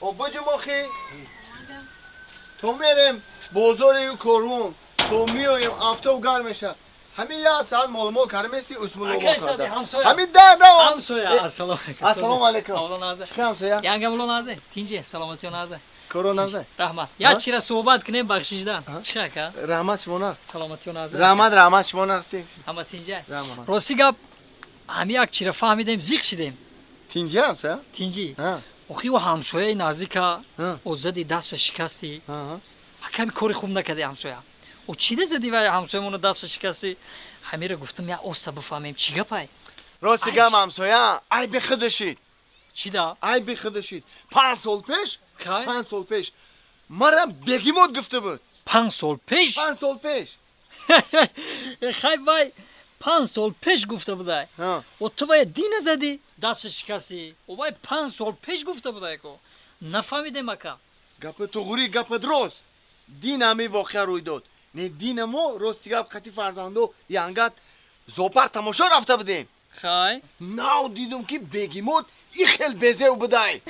خب بجو مخی تو میریم بازار کرمون تو میایم آفتاب گرم میشه همین یه ساعت مال کار میسی اسم الله کرده همین ده همسویا السلام علیکم Avlo naze. چیکار همسایه Yangam ulo naze. Tinje salamati naze. کرونا Rahmat. Ya chira sohbat kine baxshishdan. Chika ka? رحمت شما نه Salamati naze. رحمت شما نه Hamma tinje. رحمت Rosti gap hami yak chira fahmidem ziq shidem. تینجی همسایه Tinji. ها Oxi wa hamsoya nazika ها o zadi dast shikasti. ها Hakami kori khum nakade hamsoya. O chide zadi va hamsoyamon dast shikasti. Hamira guftum ya osta bafamim chiga pay. راستی گم همسایه ای به خودشید Chida. ای به خودشید 5 سال پیش Khay. 5 سال پیش مرا بگیموت گفته بود 5 sol pesh. 5 سال پیش Khay vay 5 sol pesh gufte buday. ها O tu vay dine zadi dast shikasti. O vay 5 sol pesh gufte buday ko. Nafamidem aka. گپ تو غوری گپ درست دین همی واقعا روی داد نه دین ما راستی گپ خطی فرزندو ینگت زوپر تماشا رفته بودیم Khay. ناو دیدم که بگیموت ای خیل بزه و بدای